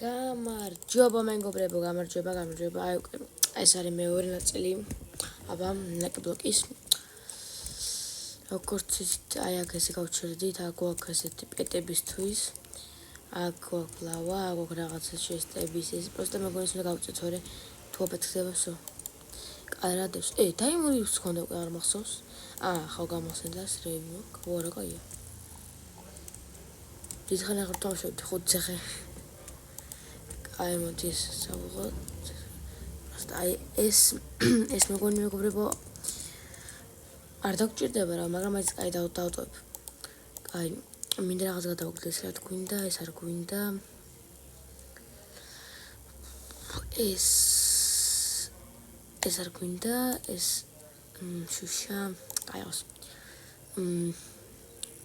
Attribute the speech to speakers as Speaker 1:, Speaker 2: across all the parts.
Speaker 1: გამარჯობა მეგობრებო, გამარჯობა. აი, ეს არის მეორე ნაწილი. აბა, ნაკბლოკის. როგორც ისეთ, აი აქ ესე გავჩერდით, აქ გვაქვს ესეთი პეტებისთვის. აქ გვაქვს ლავა, აქ გვაქვს რაღაცა შეესტების, ეს პროსტა მეგონის უნდა გავწეთ, თორე თუ აფეთქდებსო. კარადებს. დაიმურის ხონდა უკვე არ მახსოვს. ხო გამოსენდას რეივი აქვს. ვარა კაია. დიდხან აღარ დავშევდი 5 ცეხე. აი მოდი ეს სავღოთ. აი ეს მეგობრებო არ დაგჭირდება რა, მაგრამ ეს კაი დავტოვებ. კაი, მინდა რაღაც გადავაგდეს, რა გვინდა, ეს არ გვინდა. ეს არ გვინდა, ეს შუშა, კაიოს.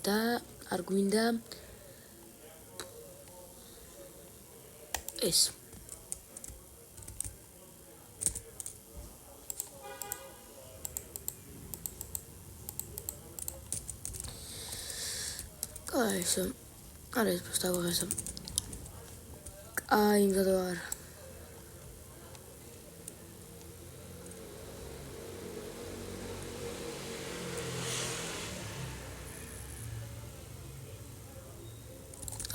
Speaker 1: და არ გვინდა ეს. კაი, არა ეს просто აღესა. კაი, იმდადვარ.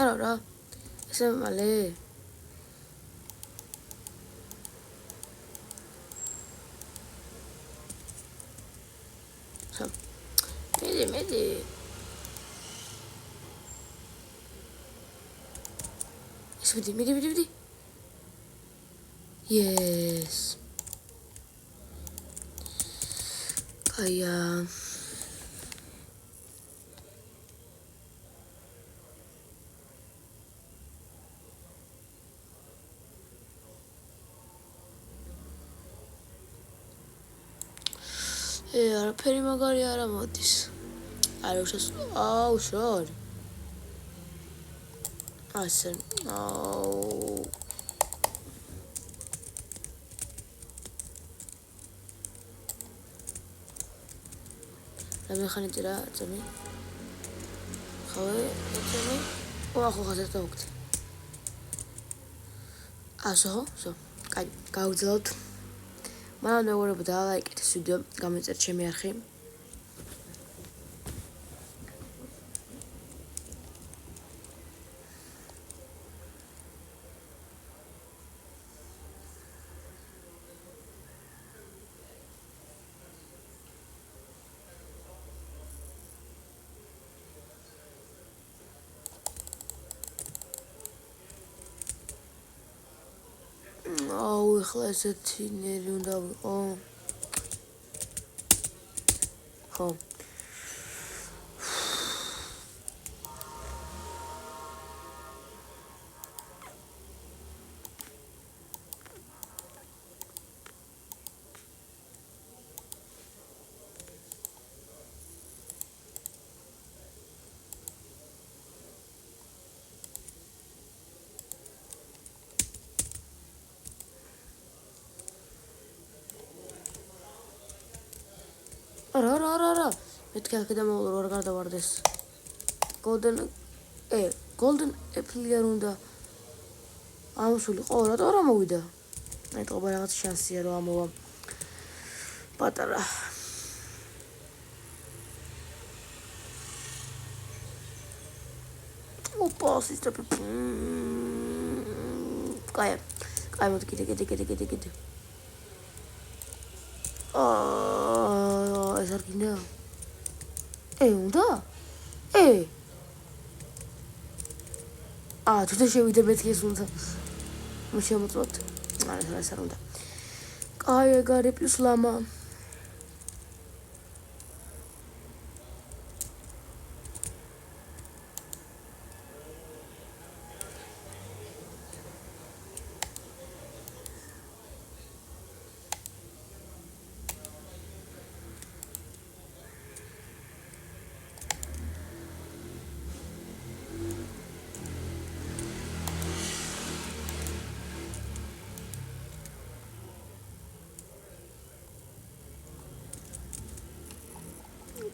Speaker 1: არა, ესე მალე. მედი. მიდი. Yes. კაია. არაფერი მაგარი არა მოდის. შორ. ასე. რა ხანით რა წამი? ხავე, წამი. ხო ხაზეთ დავუქცე. ასო. კაი, გავგზავნოთ. მანამდე მეგობრებო დალაიკეთ ეს ვიდეო, გამოიწერთ ჩემი არხი. ეხლა ესეთი ნერი უნდა ვიყო. ხო. არა. მეთქე აქედან მოვლა არ გადავარდეს. Golden Apple არ უნდა. ამოსული ყო, რატო არ მოვიდა? მეტყობა რაღაც შანსია რომ ამოვა. პატარა. ოპა, სისტემი. კაი, მოდი კიდე. ეს არ გინდა? უნდა? თუთა შევიდე მეთქი ეს უნდა. შემოწმოთ. ეს არ უნდა. კაი, ეგარი პლუს ლამა.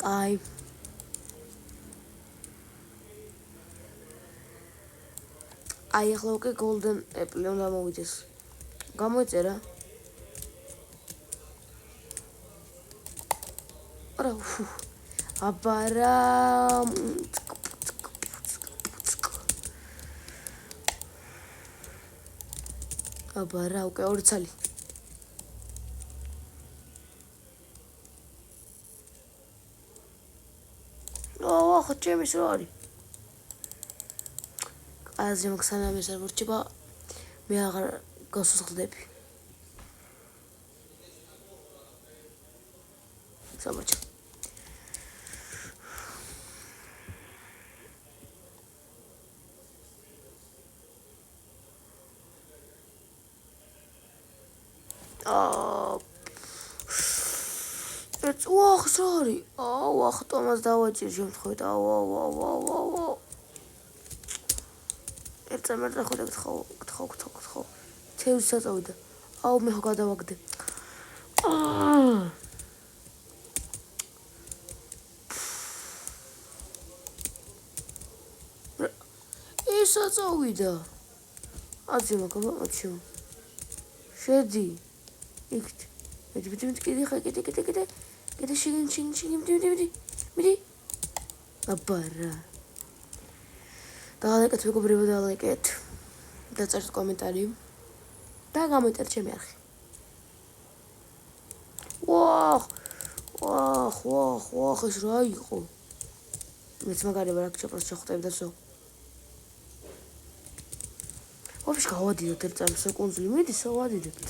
Speaker 1: კაი. აი ახლა უკვე golden apple უნდა მოვიდეს. გამოიწერა. არა, აბარა. აბარა, უკვე 2 ცალი. ხო, ჩემის რა არის? აზრი მაქვს სანამ ეს არ მორჩება, მე აღარ გასუსხლდები. სამოჩა. ვაუ, სორი. ვახ, ტომას დავაჭირ შემთხვევით. ვაუ. ერთმანეთს ახლა გთხოვ. თევზი საწოვიდა. მე ხო გადავაგდე. ის საწოვიდა. აზიმა გამაჩიო. შედი. იქით. კიდე მიდი. აბარა. დაალეკეთ მეგობრებო, დაალეკეთ. დაწერთ კომენტარი და გამოიწერთ ჩემი არხი. ვახ, ეს რა იყო? მეც მაგარი ვარ, აქ ჩაპროს შეხვდები და სო. ვაფშე გავადიდოთ ერთ წამს საკუნძული, მიდი სავადიდებთ.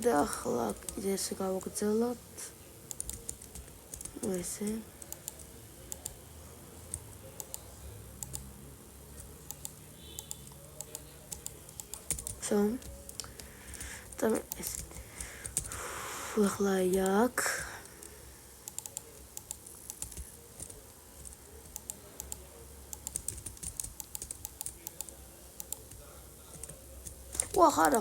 Speaker 1: და ახლა კიდე ესე გავაგრძელოთ. ესე. და ეს. ახლა იქ. ხარა.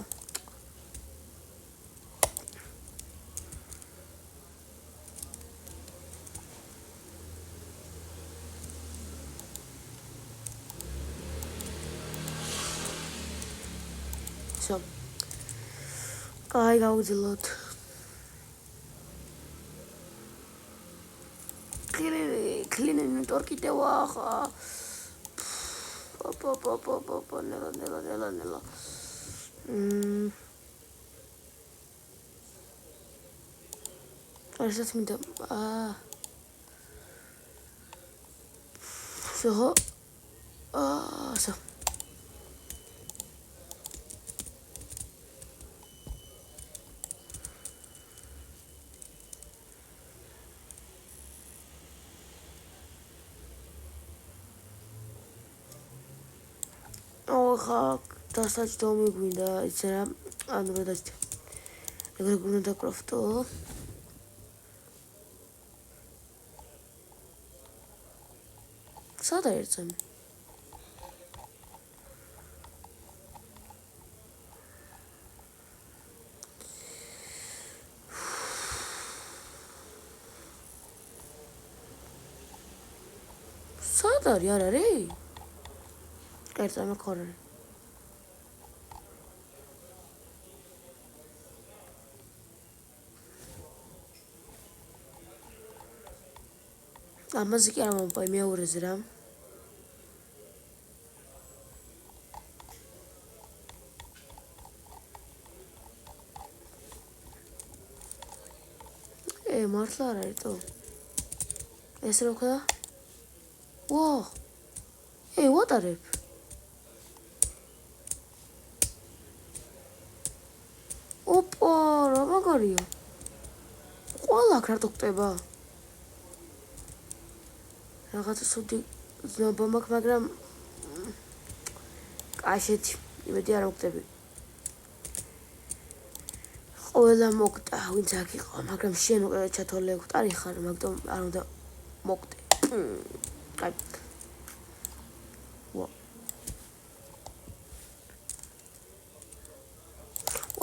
Speaker 1: So, გავაგრძელოთ. კლინინი ტორკიდე ვახა. ნელა. ასაც მინდა. So. ხა დასაჯდომი გვინდა იცი რა ანუ რა დაჭდა ეგრე გვინდა დაკროფტო სადა ერთზემ სადა არ არის ერთზემ ხორე ამაზე კი არ მომპოვი მეორეზე რა მართლა არ არის თო ეს რა ხდა ვაუ ვატარებ რა მაგარია. ყველა აქ რატო ხტება? რაღაცა სუდი ზნობა მაქვს, მაგრამ კაშეთი, იმედი არ მოგტები. ყველა მოგტა, ვინც აქ იყო, მაგრამ შენ უკვე ჩათოლე ხტარი ხარ, მაგრამ არ უნდა მოგტე. კაი.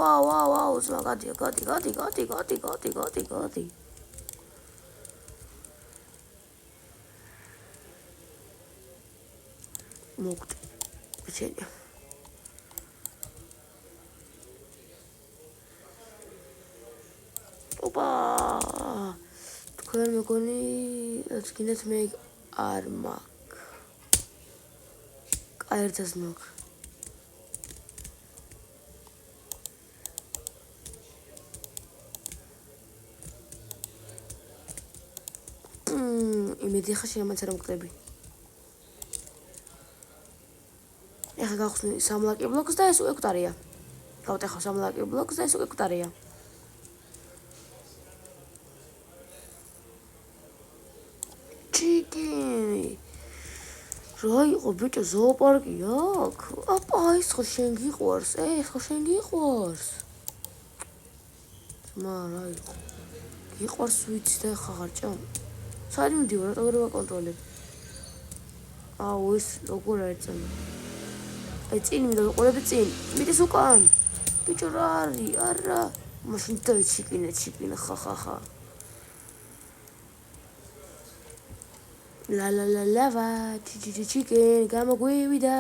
Speaker 1: ვაუ, ზმა გადია, გადი. მოგტე. ბიჭია. ოპა. თქვენ მეგონი, რაც გინდათ მე არ მაქვს. კაი, ერთას მაქვს. იმედი ხა შენ მაინც არ მოგტები. ეხლა გავხსნი სამლაკი ბლოკს და ეს უკვე კვტარია. გავტეხავ სამლაკი ბლოკს და ეს უკვე კვტარია. ჩიკინი. რა იყო ბიჭო, ზოოპარკი აქ? აპა, ეს ხო შენ გიყვარს? ძმა, რა იყო? გიყვარს ვიცი და ხა ხარჭა? საერთოდ მიდივარ, რატო ვერ ვაკონტროლებ? აუ, ეს როგორ აეწემა? აი წინ მინდა ვიყურები წინ. მიდის უკან. ბიჭო რა არის? არა. მაშინ დაიჩიკინე, ხა. ლა, ჩიკენ, გამოგვივიდა.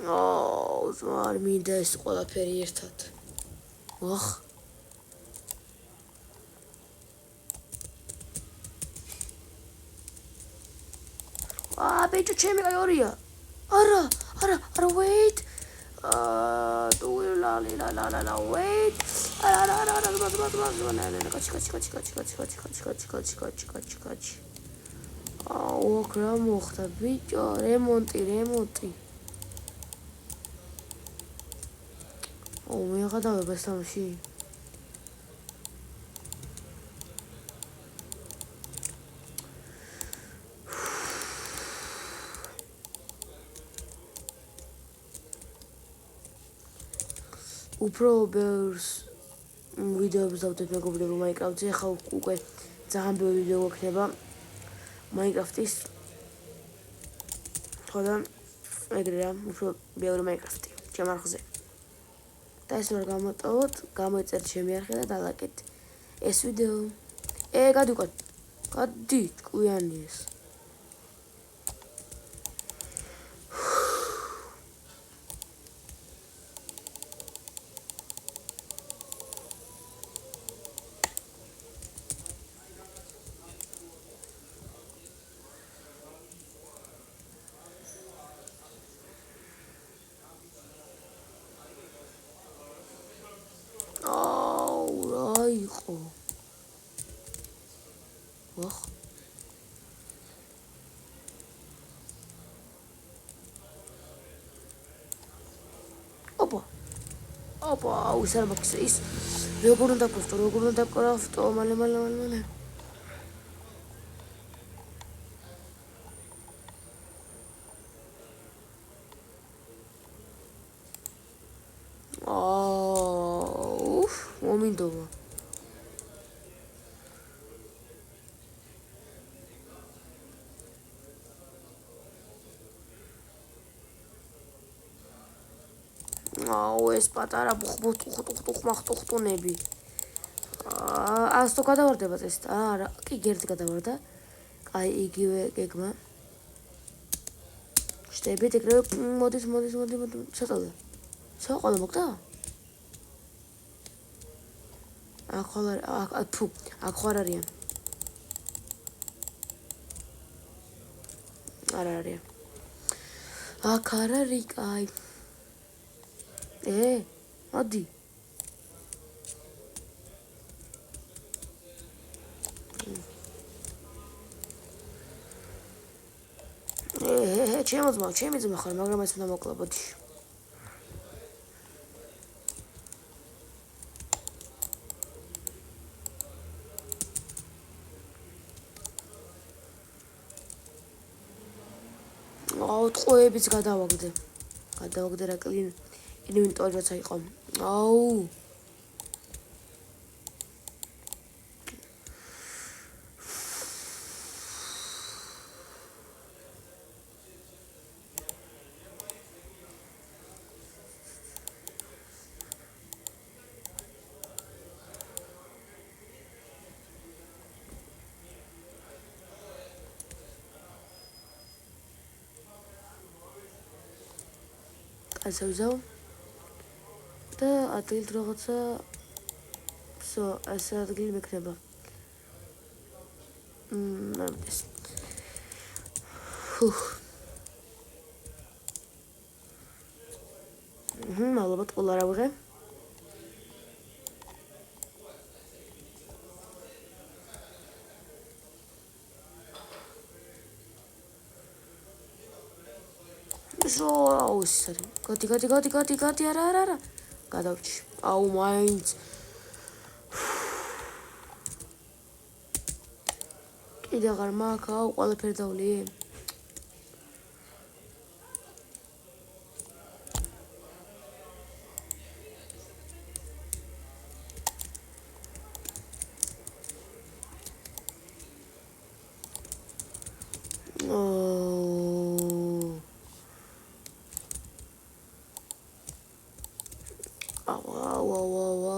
Speaker 1: აუ, ზმარ მინდა ეს ყველაფერი ერთად. ვახ. ბიჭო, ჩემი კაი ორია. არა, wait. ლა, wait. არა, კაჩი. აუ, რა მოხდა, ბიჭო, რემონტი. აუ, მე აღადავება სამში. უფრო ბევრს ვიდეოებს დავდებ მეგობრებო მაინკრაფტზე, ახლა უკვე ძალიან ბევრი ვიდეო გვექნება მაინკრაფტის. ხოდა ეგრე რა, უფრო ბევრი მაინკრაფტი ჩემ არხზე. და ეს ვერ გამოტოვოთ, გამოიწერთ ჩემი არხი და დალაიკეთ ეს ვიდეო. გადი უკან. გადი, ჭკვიანი ეს. იყო. ვახ. ოპა, ის არ მაქვს ის. როგორ უნდა დაკრაფტო, მალე. მომინდომა. აუ, ეს პატარა ბუხბუხტუნები. ასто გადავარდება წესით. არა, კი გერდი გადავარდა. კაი, იგივე გეგმა. შტებით ეგრევე მოდის. ცოტა. საყოლა მოგდა? აქ ხარ არიან. არა არიან. აქ არ არის, კაი. მოდი. ჩემი ძმა ხარ, მაგრამ ეს უნდა მოკლა, ბოდი. ტყუებიც გადავაგდე რა ინვენტორიც აიყო. აუ ასევზავ და ადგილ რაღაცა ეს ადგილი მექნება. ეს ალბათ ყველა რა ვიღე. აუ სარი გადი არა გადავჭი. აუ მაინც კიდე აღარ მაქვს. აუ ყველაფერი დავლი.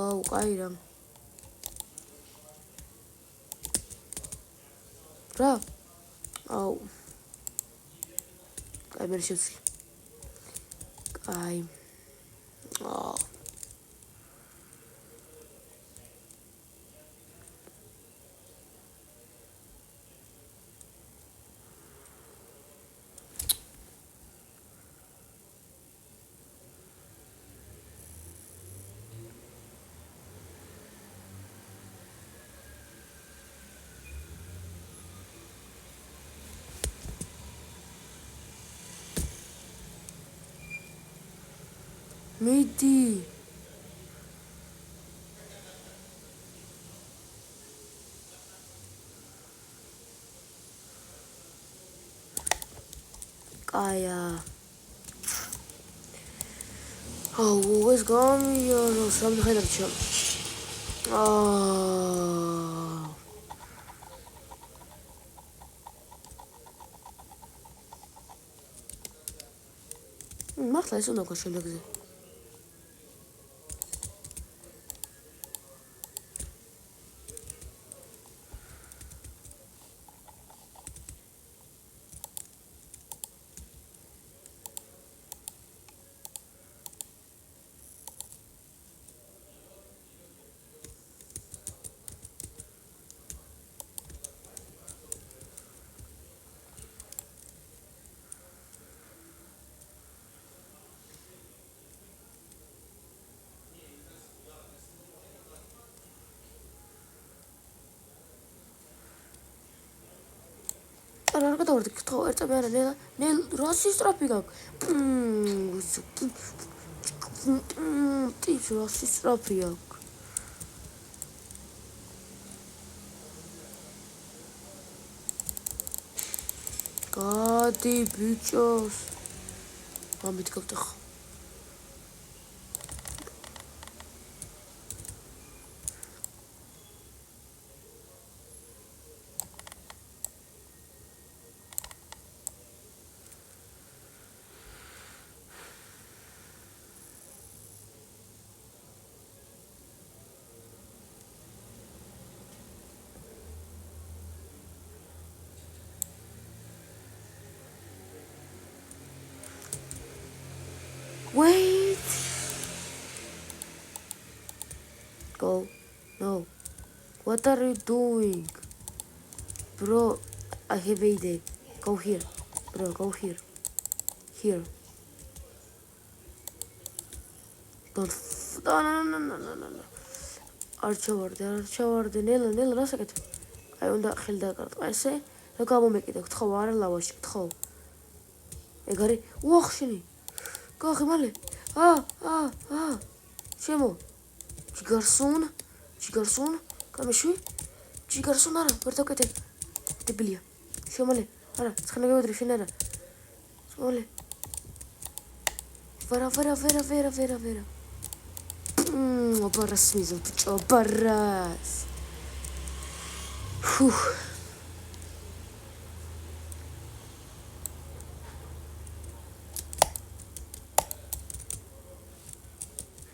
Speaker 1: აუ კაი რა. აუ კაი მე შევცვლი. კაი აუ მიდი კაია. აუ ეს გამიაროს რა მხედარ ჩემ. მართლა ეს უნდა გქოს შემდეგზე. არა გადავარდი ხო ერწები არა ნელ რასი სტრაფი გაქვს. ტიც რასი სტრაფი აქვს. გადი ბიჭოს ამით გავტეხ. Wait. Go. No. What are you doing? Bro, I have an idea. Go here. Bro, go here. Here. Don't. No. არჩევარდი. ნელა რა საკეთებ? აი უნდა ხელი დაკარგო. ესე რა გამომეკიდე? გთხოვ არა ლავაში, გთხოვ. ეგ არის უახშენი. გახი მალე. შემო. ჯიგარსონ. გამეშვი. ჯიგარსონ არა, ვერ დავკეთე. დებილია. შემალე. არა, ცხენაგებოდრი შენ არა. Ole. Vera. Obaras mizl, obaras.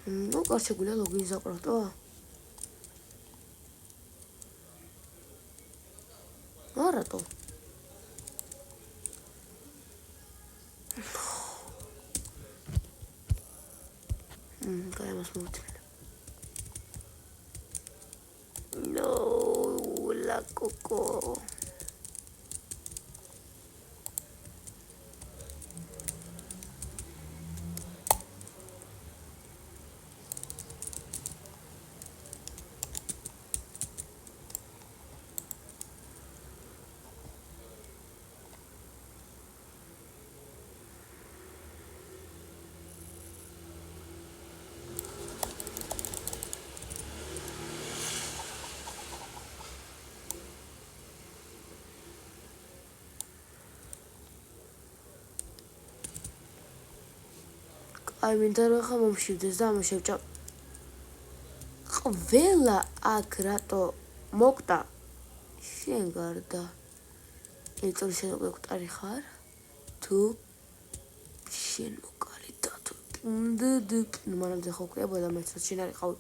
Speaker 1: No, გარშეგულა ლოგინს აყრატო. არატო. Caemos mucho. No, la coco. Ai მინდა რომ ხა მომშვიდეს და ამოშევჭა. ყველა აქ რატო მოკტა? შენ გარდა. ეწორი შენ მოკტარი ხარ? თუ შენ მოკარი და თუ ნუ მანამდე ხო ყვებოდა მეც შენ არის ხავ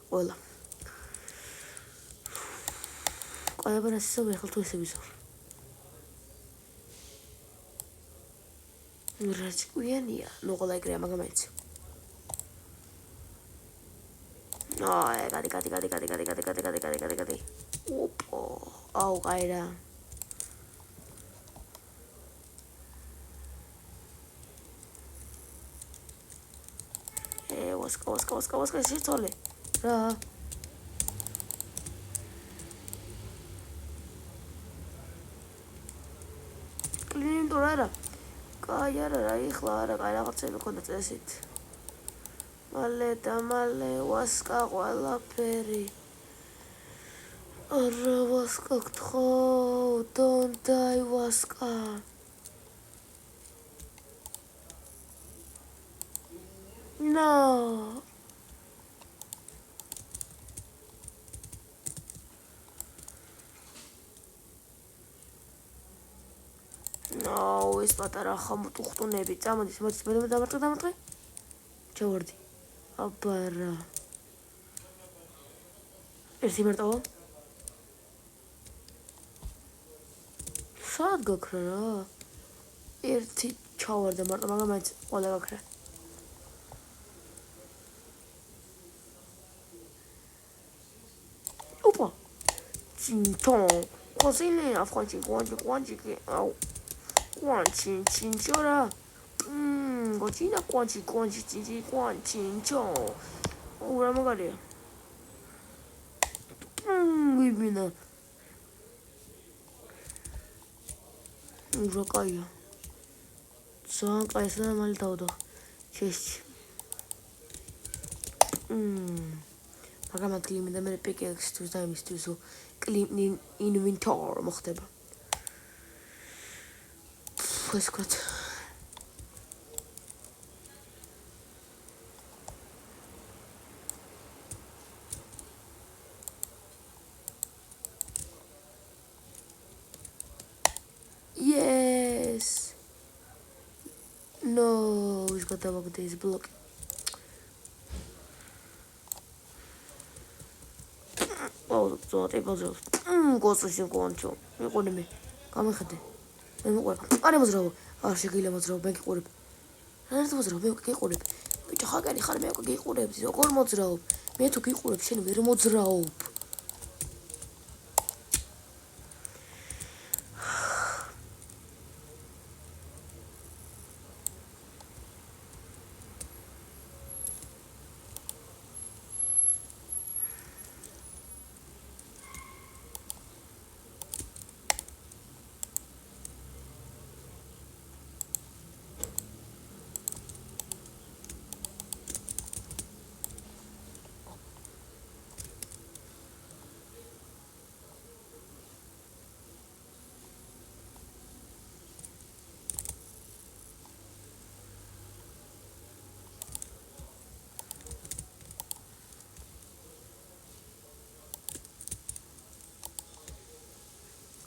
Speaker 1: ყველა. ყოება რასისა ვერხელ თუ ესე ვიზორ. რაჭკვიანია, ნუ ყველა ეგრეა, მაგრამ მაინც. გადი. ოპო, აუ, ყაირა. ვასკა, შეცოლე. რა? კლინიმ თუ რა? Ai ara იხლა არა კაი რაღაცები მქონდა წესით. მალე ვასკა ყველაფერი. არა ვასკა გთხოვ, don't die ვასკა. No. No, ეს პატარა ხამუტ უხტუნები. წამოდის, მოდის, მე დამარტყე. ჩავარდი. აბარა. ერთი მარტო. სად გაქრა რა? ერთი ჩავარდა მარტო, მაგრამ მაინც ყველა გაქრა. ოპა. ჩინჩონ. კოსინე აფხანჩი, კვანჩი. აუ. კვანჩინჩორა. გოჩინა კვანჩი, კვანჩინჩო. ურა მაგარია. ვიბინა. ურა კაია. ძალიან კაი და მალე დავდო. შეშ. მაგრამ აკლიმი და მე პიკექსთვის და იმისთვის კლიმ ინვენტორ მოხდება. Pues gut. Yes. No, he's got to walk this block. Oh, so it was. Goes to go on to. You're going to me. Come ahead. არა მოძრაო, არ შეგიძლია მოძრაო, მე გიყურებ. რა მოძრაო, მე გიყურებ. ბიჭო, ხაგანი ხარ, მე გიყურებ, როგორ მოძრაობ? მე თუ გიყურებ, შენ ვერ მოძრაობ.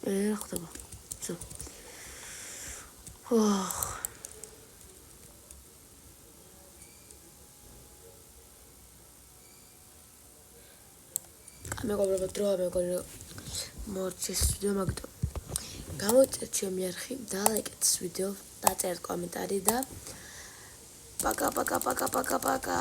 Speaker 1: რა ხდება? ცუ. მეგობრებო, დროა მეგონი მოწეს ვიდეო მაგდო. გამოიწვიეთ ჩემი არხი, დალაიკეთ ვიდეო, დაწერთ კომენტარი და პაკა.